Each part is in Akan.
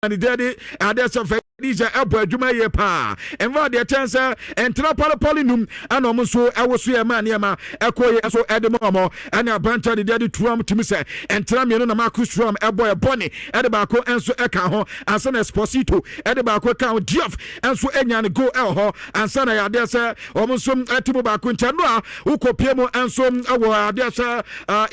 and the daddy, and there's a Nhyira ebo adwuma ye pa enva de chance entra polypolinum and omuso ewoso ye ma niema ekoye so edemo and abrancha de de tuam tumi se entra mienu na makus tuam ebo eboni ede ba ko enso eka ho ansa na Esposito ede ba ko ka Diouf enso enya ne go el ho ansa na yade se omuso atibo ba ko ncha no a ukopie mo enso ewo ade se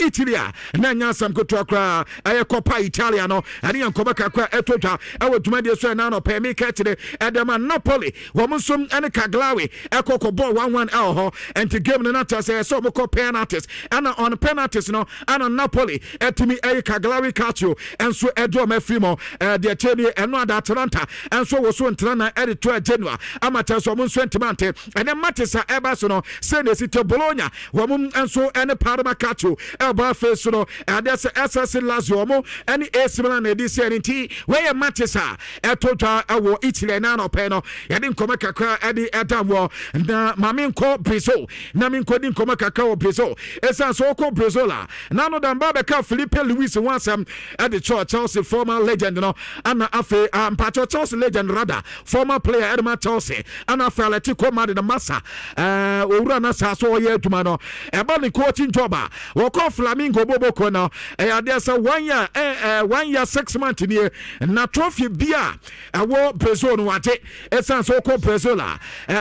Italia na nya sam ko to akra aye Coppa Italia no ade yankoba kakra etotwa ewo dwuma de so na no pe me Ketire Edema Napoli Womsum and Kaglawi Eko ball 1-1 ho and to game the say so moko penalties and on penalties no and on Napoli etimi e Kaglawi Cacho and so Edo Mefimo the Cheni and no Atalanta and so was so Trana edit to Genoa amateur so mun sentimante and then Matisa Ebasono send it to Bologna Womum and so and Parma Cacho Elba Fesuno and that's SS Lazio and AC Milan edition T where Matisa etota Italy na no pe no yade nkoma kakra ade edamwo na mame nko Brazil na me nko di nkoma kakra wo Brazil esan so ko Brazil na no dan ba be ka Felipe Luis wansam ade Chelsea former legend no ana afi Pacho Chelsea legend rather former player Edma Chelsea ana afi Atletico Madrid massa owura na sa so ye aduma no e ba ni coaching job wo ko Flamingo Boboko no e ade sa 1 year 6 months ni na trophy bia wo Brazil no wate esan so ko Brazil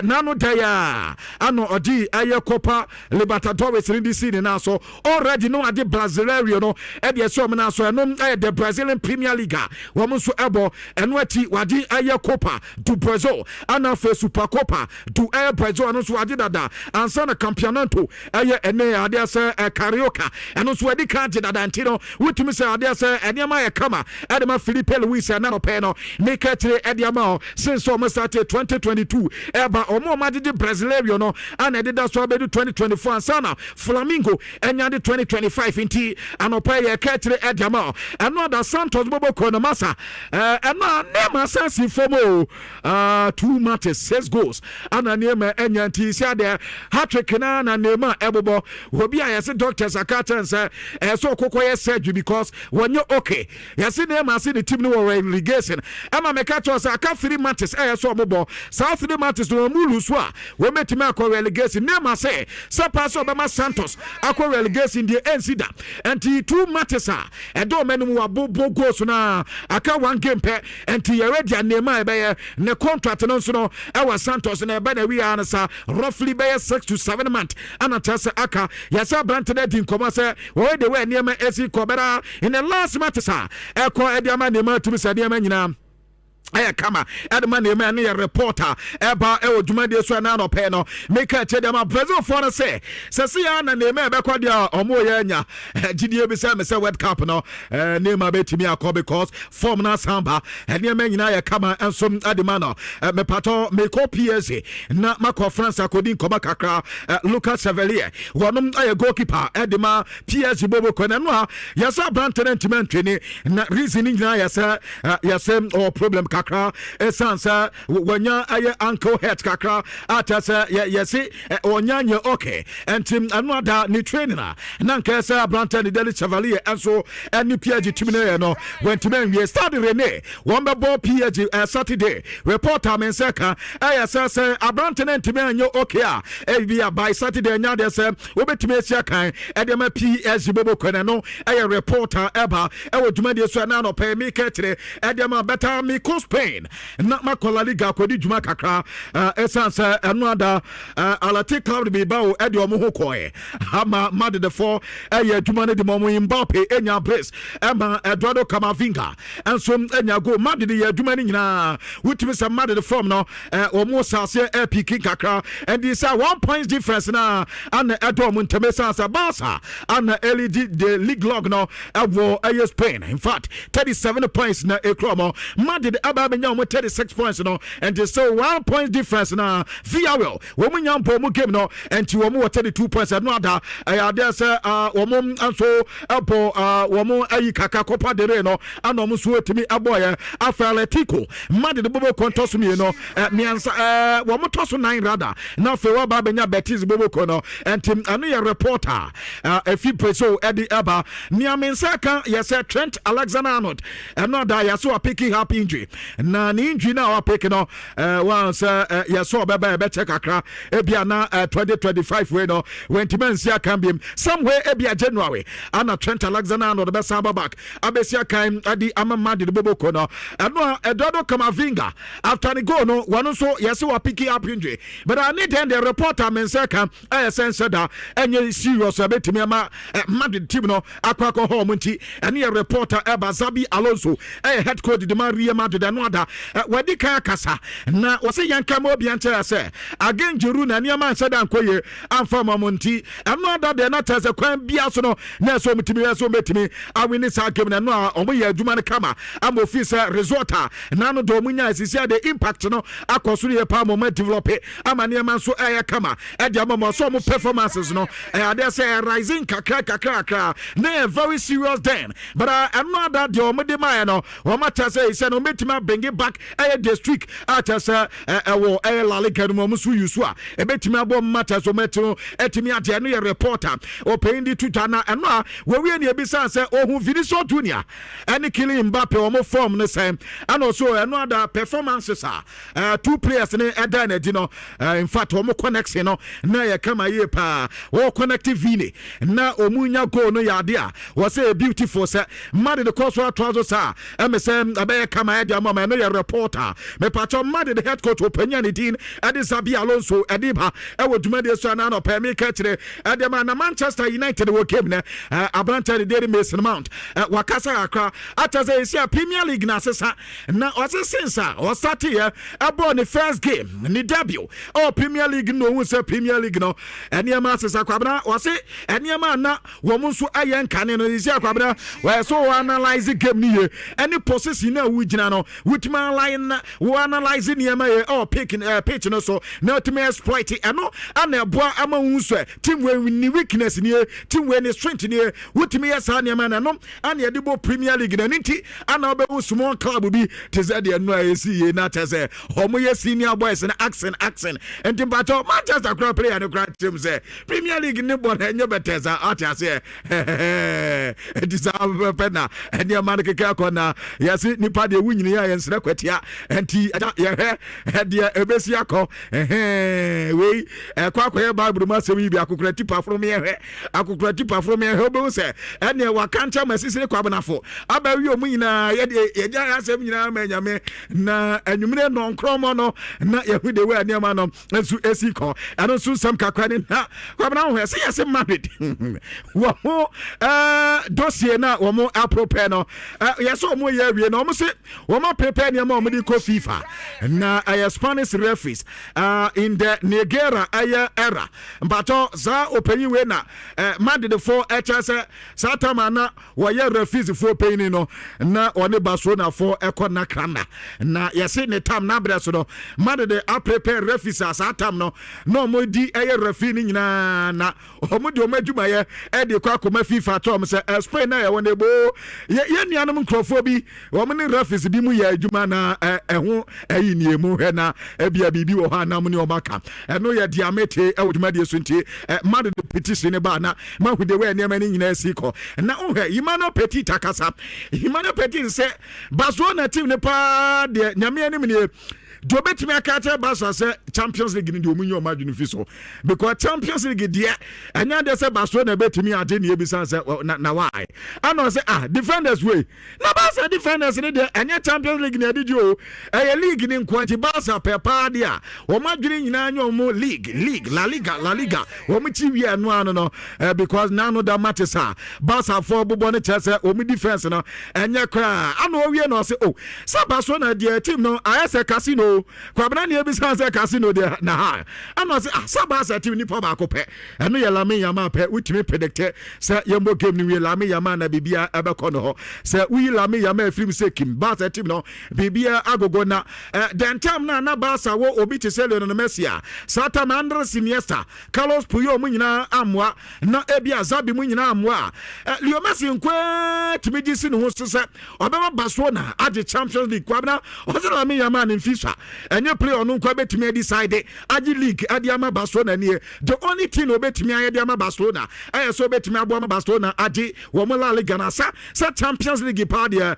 nano daya ano odi aye Copa Libertadores in this season now so already no ade Brasileiro no e de so na so no the Brazilian Premier League wo mo so ebo eno ati wade aye Copa do Brazil ana fe Super Copa do aye Brazil no so wade dada ansa na campeonato aye ene ade asa Carioca eno so wade ka je dada ntino wutumi se ade asa enema ye kama ade ma Felipe Luis na no pe no make Ediama since almost started 2022 eba omo madidi Brasileiro no and edida so be 2024 and sana Flamingo enya de 2025 inti anopa ye ketre Ediama another Santos Bobo Konomasa na nema sense fomo 2 matches 6 goals ana nema enya nti sia de hat-trick na nema ebobo obi a yese doctors akata nse so kokoye surgery because when you okay yese nema see the team no relegation ama meka chosa aka 3 matches so obobo South 3 matches no mulu so a we metime akọ relegation nema say pass obama Santos akọ relegation the ensida enti 2 matches edo menum wa bobo goals na aka 1 game pe enti ye ready nema ebe ne contract no so no e Santos na ebe na we are sa roughly be 6 to 7 months anatasa aka yasa brantede din koma say we the way nema esi kobera in the last matches ekọ ediama nema tumi sa nema nyina aya kama edman eme ne reporter eba e odwuma de so na no pe no make a che dem Brazil for na say ya na eme ebe kwa dia omo ye nya gidie bi say me say World Cup no name abetimi akọ because form na samba ene eme nyina ya kama enso adema no me pato me ko PSG na mako France akodi nkoma kakra Lucas Chevalier wonum aye goalkeeper edema PSG bobo kwana no a yasa brantment ni na reason nyina yasa or problem kakra esansa wanya aye ankle head kakra atasa yesi onyanya okay entim anoda ni trainer na nkesa Branta ni Deli Chevalier enso eni PSG timine no wentimen we start Rene won be ball PSG Saturday reporter men seka ayasa Abranta ntime anyo okay a by Saturday nya de se obetime sia kan edema PSG bobo kwana no aye reporter eba e woduma de so na no pay me ketre edema better me Spain na makola liga kodi juma kakra esansa anoda alati club be bawo ede omo ho koe ama mad the four juma ne de momo Mbappé enya brace ema Eduardo Camavinga enso enya go mad de ya juma ne nyina wutimi se mad the form no omo sase epic kakra and this 1 point difference na an edo mo ntemesa sa Barca an LED the league log no ewo Spain in fact 37 points na ekromo mad de ba benya omo 36 points no and so 1 point difference na Villarreal wo mu nyampo mu game no and wo mu 32 points no ada there say wo mu anso apo wo mu ayi kaka Copa del Rey no ana omo so etimi aboye Atletico Madrid bobo kontoso mi no miansa wo mu toso 9 rather na fe wa ba benya Betis bobo kono and tim anu ye reporter efi preso edi aba niamensa kan yes Trent Alexander-Arnold da yaso a picking up injury na ni injury na wa pick no once yaso beba be check akra ebia na 2025 we no when timansia can be somewhere ebia January ana Trent Alexander-Arnold be samba back abesia kan adi amamadi de boboko no no Eduardo Camavinga after the goal no one so yaso a picking up injury but I need the reporter mensa kan sense da enye serious betimi ama Madrid team no akwako home nti ene reporter Zabi Alonso head coach de Maria Madrid and wada wadi kan kasa na wose yanka mo bi anche say again Jeru na niam anse dan koye amfa mamonti another de na tase kwan bia so no na so mutimi so metimi awini sa game na no omo ye adwuma ne kama am officer resort na no do munya asisi de impact no akoso ye pa moment develop ama niam so kama e de am so mo performances no they say rising kakra na very serious then but another the omede man no o mata say say no metima bring it back the streak ata say wo La Liga no mo so yusu a e betima abo mata so metino etimi ade no ye reporter o paying the tuta na eno a we ne ebisa say ohun Vinicius Junior any killing Mbappé o mo form no same and also another performances two players ne eda na di no in fact o mo connection no na ye kama ye pa wo connective vini na omunya goal no ya de a was say beautiful say mad the course for trousers MSM abey kama e mama no your reporter me patcho mad the head coach opanya din ade Zabi Alonso ediba e wodumade so na no pe me ka kire ade ma na Manchester United wo game na abranta de Daily Mason Mount wakasa akra ataze isia Premier League na sesa na osesensa o start here about the first game ni debut Premier League no won say Premier League no eniema sesa kwabna o se eniema na wo mu so ayen kane no isia kwabna we so analyze game ni ye any position na we gina no witman line we analyze niema ye picking pitch no so na to me exploit eno ana eboa ama hu so team we ni weakness ni team we ni strength ni witimi yes niema na no ana ye debo Premier League na nti ana obewu small club bi teze de no ayesi ye na teze homo ye senior boys na accent and bato Manchester crowd player no crowd team say Premier League ni bon enye beteza atiase deserve pena and your man keka kona yesi nipa de wunyini ya yensre kwatia enti ye he de ebesi akọ we kwakọ Bible ma semi bi akokura tipa from ye he obo se ene wakanta masisire kwabnafo abawi omunyina ye ja asem nyina ma nyame na anwumire no nkromo no na yehude we aniama no esu esiko eno so sam kakwani na kwabna ho yesi yesi Madrid wo dossier na wo mo appropriate no yeso mo ye wie no mo se wo mo prepare ne ma mo di ko FIFA na Spanish referees in the Nhyira era mbato za opanyi we na Madrid for HSS satama na wo ye referees for paying no na one Barcelona for ekona krana na yesi ne tam na breso no Madrid prepare referees satam no mo di referee ni nyina na o mo di o madwuma ye e de kwa koma FIFA to mo se Spain na ye won ebo ye nuanom nkrofo bi wo mo ne referees bi mu ye adwuma na ho ayi nie mu he na bia bibi wo ha na mo ne o maka no ye diamete e wodwuma de so nti Madrid petition ne ba na ma hu de we ne ma ni nyina siko na o he Imano Petit takasa Imano Petit se Barcelona team ne pa de nyame anim ne do betimi akata Barca say Champions League ni de omunyo madwunu fiso because Champions League de anya de say Barcelona betimi ade ne ebisa say na why ano say defenders way na Barca defenders ni de anya Champions League ni adiji o league ni nkwanti Barca pepa de a o madwunu nyina anya o mo league La Liga o mo chi wi anu no because now no that matters Barca for bobo ne chese o mi defense no anya kra ano o wi no say say Barcelona de team no ayese casino kwabna ne ebisa say casino no de na ha ana say Barca team nipa ba ko pe eno ye Lamine Yamal pe wutimi predict say yembo game ni we Lamine Yamal na bibia ebeko no ho say we Lamine Yamal film say Kim Barca team no bibia agogo na den time na Barca wo obi te say Lionel Messi a Sata Andres Iniesta Carlos Puyol mu nyina amwa na ebia Zabi mu nyina amwa Lionel Messi nkwa timi gisi no ho say obema Barcelona at the Champions League kwabna o Lamine Yamal in FIFA enye play onu nkwa betimi decide agi league adi ama Barcelona nie the only thing obetimi ayedi ama Barcelona so betimi abo ama Barcelona adi wo mo La Liga na sa Champions League pa dia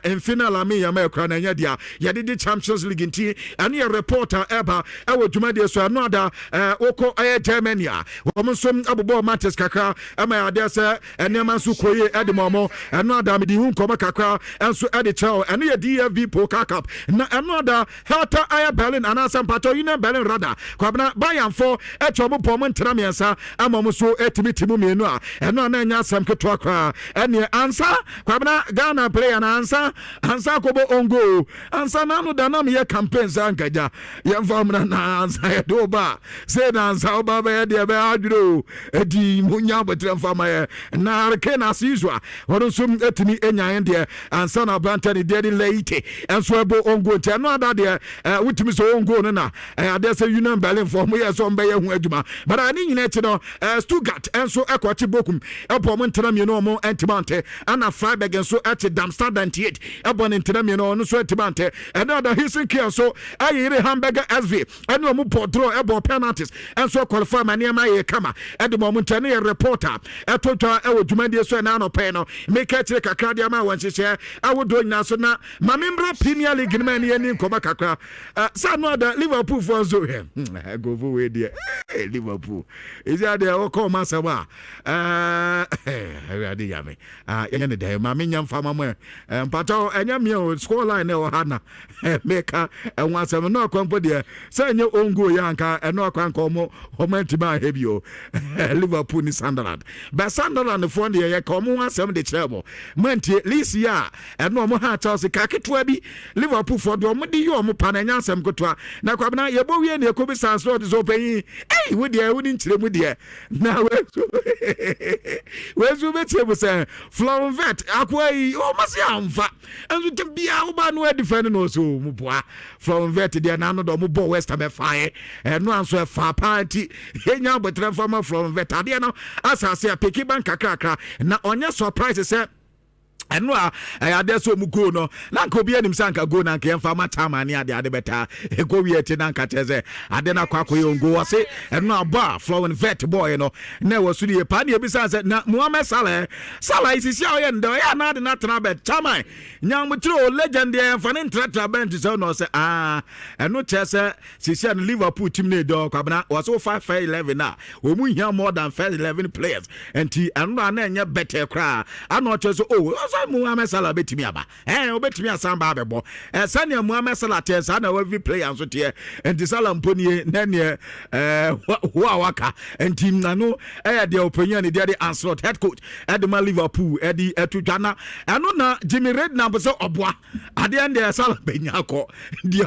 in final Lamine Yamal kra na nya dia yedi di Champions League nti ane a reporter eba ewo dwuma dia so no ada oko Germany a wo mo som abobo matches kakra ama ya dia se enema so koye edimomo eno ada me di hu nkoma kakra enso edi chao ene ye DFB Pokal Cup na eno ada Hertha Aya Berlin anasa mpato Union Berlin rada kwabna Bayern for echomo pomo ntram yensa amamo so etimitimu mienu a eno na nya asem ketwa kwa ene ansa kwabna Ghana player na ansa kobo ongo ansa na no da na me campaigns ankaja yemfam na ansa ye do ba say na ansa oba be de be aduro edi munya botre mfama ye na reke na as wono so etimi enyan de ansa na branta de de late enso ebo ongo ntia no ada de wutimi so ongo no na ade say Union Berlin for mo ye so mbe ye hu adwuma but ani nyina ti no Stuttgart enso ekwachi bokum ebo mo ntram ye no mo antimante ana Freiburg enso at Darmstadt 98 ebo ne ntram ye no so antimante another Helsinki so ayire Hamburger SV eno mo podro ebo penalties enso qualify maniama ye kama edemo mo ntane ye reporter etotwa ewo dwumade so na no pe no make a check kakra dia ma wanhyehyɛ awodo nyina so na mamembra Premier League ne mani ani nkoma kakra sa no da Liverpool for so here go for we there Liverpool is there o come asaba ade yame enya ne da ma menya mfama mo mpato enya me o score line e o hana meka enwa asem no akwampo de sa enya ongo ya nka eno akwanka omo antima hebio Liverpool ni Sunderland ba Sunderland for de ye ka omo asem de kyeremo mantie Leeds ya eno omo ha Chelsea ka ketwa bi Liverpool for de omo di yo omo pa na nya asem ketwa na kwabna ye bo wie na ekobi sans road so panyi we de woni nkyeremu de na wezu betiebu se Florvet akwai o masi amfa enzu tebia wo ba no e defend no so mu boa Florvet de na no do mu bo West Ham fire no anso e fa party yenya botre fama Florvet ade no asase a peki ban kakra na onye surprise se eno a ade so mu go no na nka obi anim sanka go na nka emfa ma chama ne ade beta e go wi eti na nka cheze ade na kwakoye ngo wose eno aba flowing vet boy no na wasu die pa ne ebisa se na Mohamed Salah isisi a oye ndo ya na ade na tena bet chama nyamutro legend e emfa ne ntratra bench se no se eno chese sisi an Liverpool team ne do kwabna waso 5-11 na we mu hia more than 11 players enti eno na enye better kra ano chese Mohamed Salah betimi aba obetimi asamba abebo sane Mohamed Salah te sa na every player so te enti Salah mponi na ne waka enti nano de opinion de Anslot head coach Edema Liverpool edi etudwana eno na Jimmy Redknapp so oboa ade ende Salah benya ko dia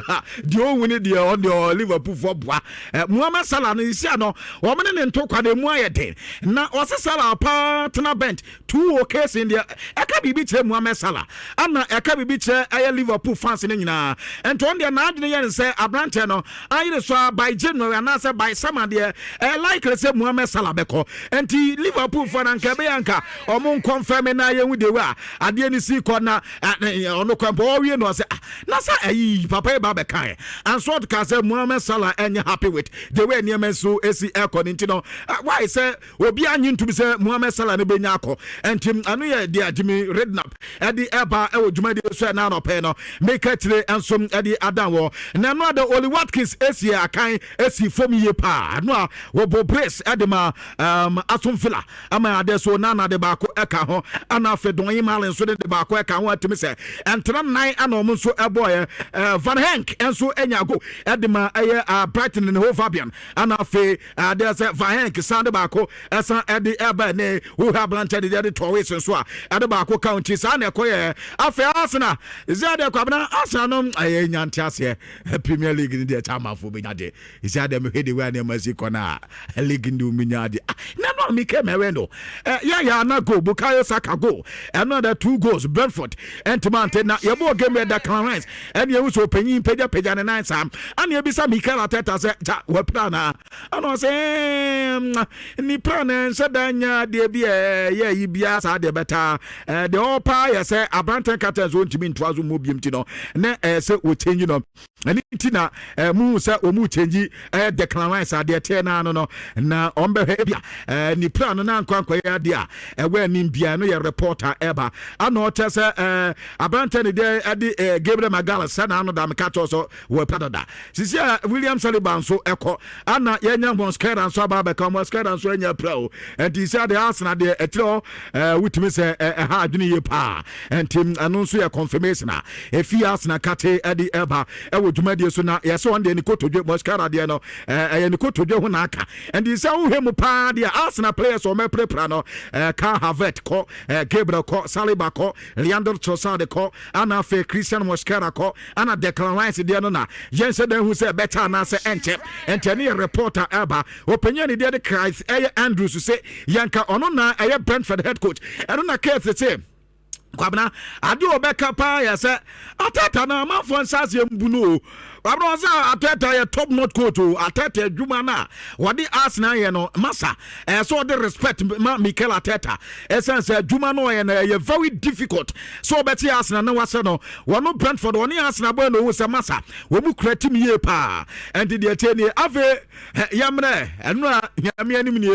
owuni dia on the Liverpool for boa Mohamed Salah no isi ano wo mene ne ntokwa de mu ayede na ose Salah partner bench 2 occasions in there aka bibi che Mohamed Salah ana aka bibi che aye Liverpool fans ne nyina ento on dia na adwene yen se abrante no ayire so by January na se by summer there likely say Mohamed Salah beko enti Liverpool fan anka be anka omo confirm na ye hu de wa ade ni si ko na ono kwampo wie no se na sa ayi papa e ba be kan and so to say Mohamed Salah any happy with the way near so esi according to no why say obi anyi to be say Mohamed Salah ne benya akọ enti anu ye dia Jimmy Redknapp edi eba e odwuma de so na no pe no make it ensom edi adanwo na no ada Oli Watkins esi akan esi fom ye pa no a wo bo brace edema Aston ama ade so na de ba ko eka ho ana fedon yi malen so de ba ko eka ho atimi se entra nan ana omo so eboye Van Henk enso enya go edema eye Brighton ne ho Fabian ana fe ade se Van Henk sande ba ko esa edi eba ne wo ha blanche de towe so a ade ba ko ka now nti sa na ekoye afa Arsenal izade kwabna Arsenal no aye nyante ase Premier League ni de chamafo be nyade izade me hede we na masiko na league ndi uminyade na no mi ke mewe no ya na go Bukayo Saka go another 2 goals Brentford Entomante na yebo game da Clarence and you so penyin peja ne nine sam and you bisa Mikel Arteta say we plan ano say ni plan say danya de bia ye bia sa de beta the opa ya say Abranten captains won timi ntwazo mo biem ti no na say we change no ani ti na mu say o mu change the Clarence ade te na no na ombe bia ni plan na nkwankwa ya de a we ni bia no ye reporter eba ano te say Abranten de Gabriel Magalhaes sana no da mekato so we padada sisi William Saliba so eko ana yenya Mosquera so aba beka Mosquera so enya pro and he said the Arsenal de etro witimi say ha adwene ye pa and him anu so ye confirmation efi Arsenal kate edi eba ewo dwumade so na ye so on de ni kotodwe Mosquera de no ye ni kotodwe ho na aka and he say wo hemu pa de Arsenal players o me prepare no Kai Havertz ko Gabriel ko Saliba ko Leandro Trossard ko ana fe Christian Mosquera ko ana Declan Rice de no na yense den hu say better na say ente ne reporter eba opinion de the Christ Andrews say yanka ono na Brentford head coach eno na case say kwabna ade obeka pa ya say Ateta na manfo nsase mbuno kwabna oza Ateta ya top not coach Ateta adwuma na wode Arsenal ye no masa so the respect Mikel Arteta essence adwuma no ye very difficult so beti Arsenal na wase no wono Brentford woni Arsenal boy no wo se masa wo mu krati mi ye pa and the ateni ave yamre eno nyame anim ni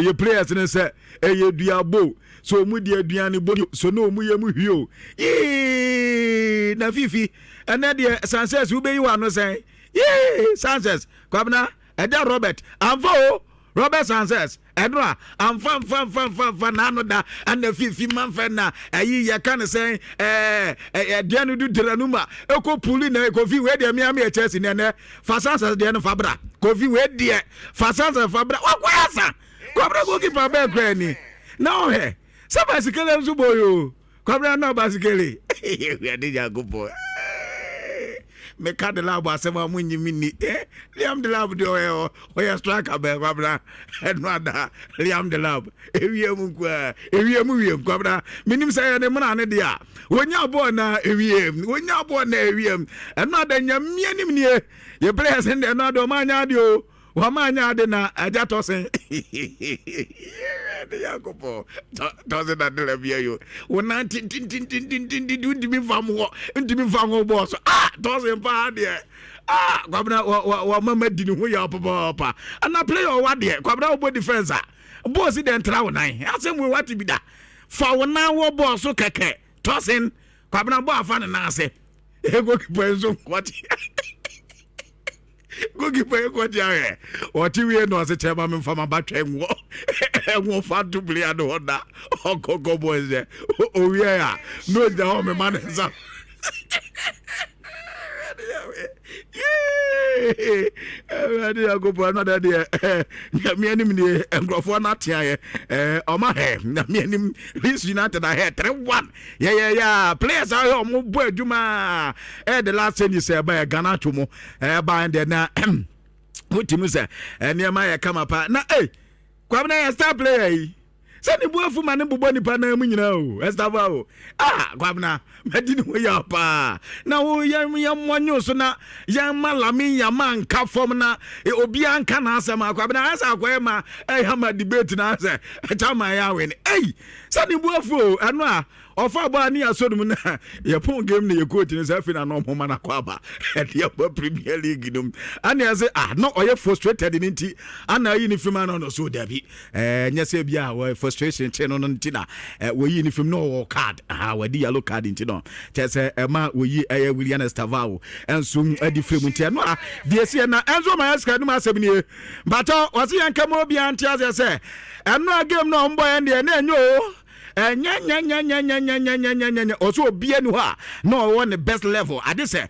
ye players ne se ye duabo so mu di aduane body so no mu ye mu hwio na fifi ene de Sanchez we be you no say Sanchez kwabna eda Robert anvo Robert Sanchez edra amfam fam na no da and fifi man fa na ayi ye kan say aduane du dranuma eko puli na Kofi we de me Chelsea ne fa Sanchez de no fabra Kofi we de fa Sanchez fabra wakwasa kwabra go keep back kwani now he sa basikele mzuboyo kwabra na basikele we ade jagobo me ka de labo asema munyi mini Liam de labo de o ya striker be kwabra no ada Liam de labo ewiem kwa ewiem kwabra minim say ne muna ne de a wonya bo na ewiem eno ada nyamia nim ne ye players ne no ada manya de o wamanya de na ajato sen Yakopo doesn't that levia you wona tin ndimi famo boss doesn't pa there kwabna wa mama di no ya papa ana play o wa there kwabna obo defense boss dey ntra wo nan asem we what be da fa wona wo boss keke tosin kwabna bo afa na ase ego kipo enzo kwati goalkeeper ko dia oti we no se chema me fama batwa enwo fa double ya no da ogogo boys there o we ya no da o me manager ade agopo na da de me anim ni engrofo na tia ye oma he na me anim Leeds United a he 3-1 yeah players are here mo bo adwuma the last thing you say by Ghana to mo by and na mutimu say niam ya kama pa na kwabna ya star player sani buafu mane bobɔ nipa na mu nyina o estaba o kwabna medini wo ya pa na wo yam monyo so na yam malami yam anka fom na obi anka na asema kwabna asa akwa ma hama debate na asa chama ya win sani buafu anu a ofa ba ni asodum na ye pon game na ye coach ni say na no mo na kwaba e ya Premier League dum ani say no oye frustrated ni nti ana yi ni film no so dabi nyese bia we frustration che no nti na we yi ni film no card we di yellow card nti no che say ma we yi William Estavao enso adi film nti no de se na enzo ma yaska dum asem ni but o se yanka mo bia nti as say eno game no mbo en de na enyo also be anywhere no one the best level I say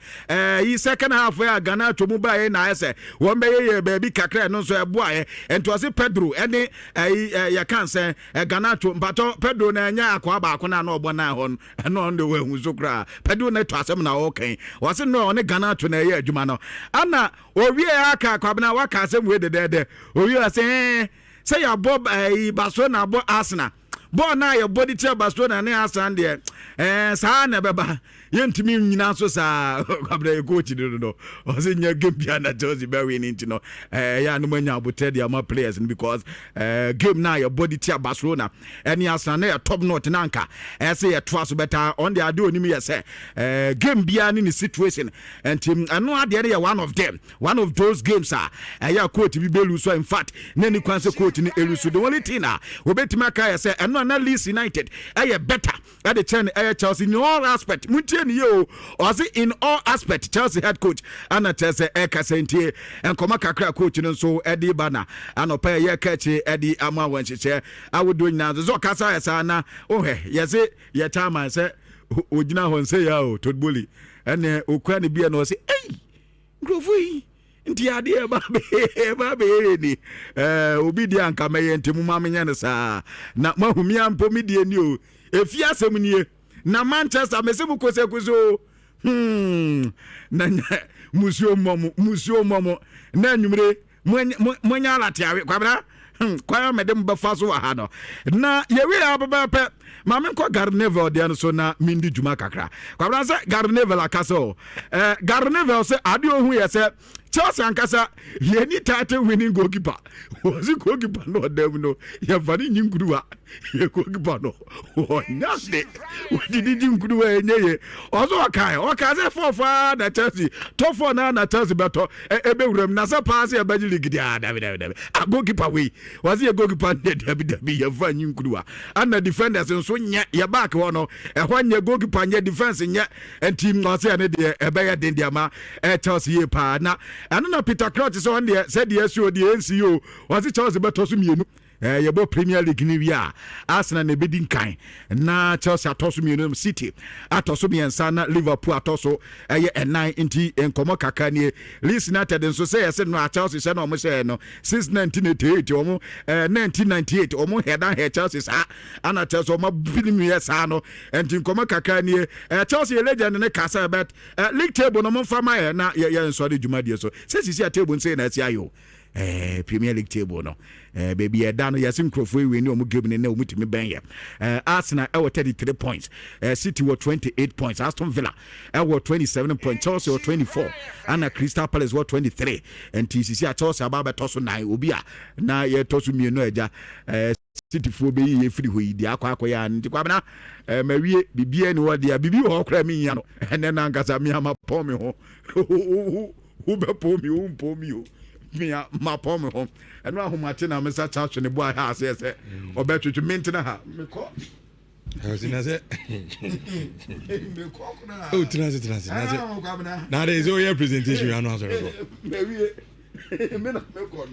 he second half where Ghana to mobile na say one baby kakra no so boy and to say Pedro any you can say Ghana to but Pedro na nya akwa ba akwa na no bona hon no on the way hu so kra Pedro na to asem na okay was no on Ghana to na ye adwuma no ana owie aka akwa na waka asem we de owie say ya Bob Barcelona Bob Arsenal Boy na your body tell Barcelona na Arsenal there sa na beba yentimi nyina so sa kwabra coach no o say nya game bia na Chelsea be winning no ya no manya abote dia ma players because game na your body tell Barcelona any Arsenal na top north na nka say ya twa so better on the ado ni me say game bia ni situation and team ano ade ya one of those games ya coach bi belu so in fact na ni kwan say coach ni elusu the only thing we betima ka say ano na Leeds United better at the turn Chelsea in all aspect or say in all aspect Chelsea head coach and Chelsea Kasentie and Komaka coach so Eddie Bana and pay ye catch Eddie Ama when she say I would do now so Kasa sana yes ye time I say Ojina hon say ya to bully and Ukraine be no say hey Groovy nti ade babe ni obi di anka meye ntemu mamenye ne saa na mahumia mpo mi die ni o efi asem nie na Manchester mesemu kosekuzo na musio momo na nwumre mwanya latiawe kwabra kwa medem bafaso wa ha no na yewe ababa Mame ko Garnevel de so na mindi juma kakra kwabra se Garnevel akaso Garnevel se ade ohun ye se Chelsea ankasa ye ni title winning goalkeeper was goalkeeper no dem no ye fani nyinkuruwa ye goalkeeper no o nyase we did nyinkuruwa enye ozo oka se fofa na Chelsea top 4 na Chelsea beto ebe wuram na se pass ye baji league dia David a goalkeeper we was ye goalkeeper David ye fani nyinkuruwa and the defenders so nya ye back wono ehwanye goalkeeper nya defense nya and team no se ne de ebe ye den dia ma Chelsea ye pa na and no Peter Crouch so on there said the SEO the NCO was it Chelsea better so mienu yebo Premier League ni wia Arsenal na bedin kan na Chelsea atoso mienu City atoso miensa na Liverpool atoso eye 9 inti enkomo kaka ni Leeds United nso say yes no Chelsea say no mo say no since 1988 omo 1998 omo head and head Chelsea sa ana Chelsea omo bilim yes no enti enkomo kaka ni Chelsea legend ne kasa bet league table no mo fama na ye nso de dwuma die so say sisi table say na si ayo Premier League table no baby no yasin crofo we ni omu game na omu timi ben ye Arsenal 33 points City 28 points Aston Villa 27 points Chelsea 24 and Crystal Palace 23 and TCC Chelsea ababa toso 9 obi a na ye toso mienu eja City fo be ye free ho idi akwa ya nti kwa na mawie bibia ni wode a bibi ho kra mi ya no ene na nkasa mi ama pom mi ho wo be pom mi wo pom mi ho me ma pom home and no ahomate na me sa charge ne boy ha say obetwetwe maintain ha me ko Howsina say me ko kuna oh transit na there is your presentation you know how to go me na me ko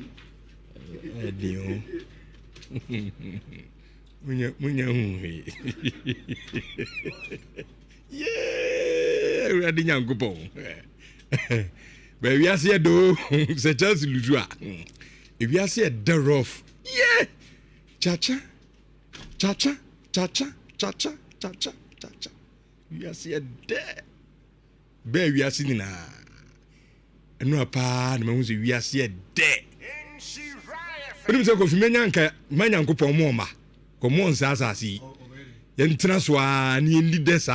dio munya hu yeah we adi nyankopon but we are see do se Chelsea luzua if we are see the rough yeah cha-cha we are see there be we are see na eno apa na me say we are see there But you say ko fi manyankopon mo ma ko mo nsa asasi ye ntina so a ni leaders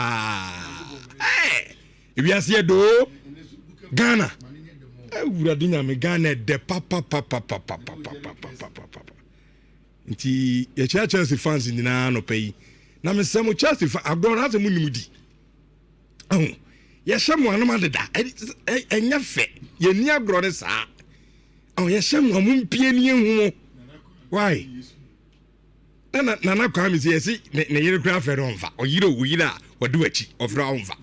if we are see do Ghana wurade nyame Ghana de papa nti ye Chelsea fans ni na no pay na me say mo Chelsea fan agro na say mo nimudi ye hye mo anoma deda enya fe ye ni agro ne sa ye hye mo mpie ni ehu why na kwa me say ne yire kra fe ronfa o yire wo yire a wadu achi ofra onfa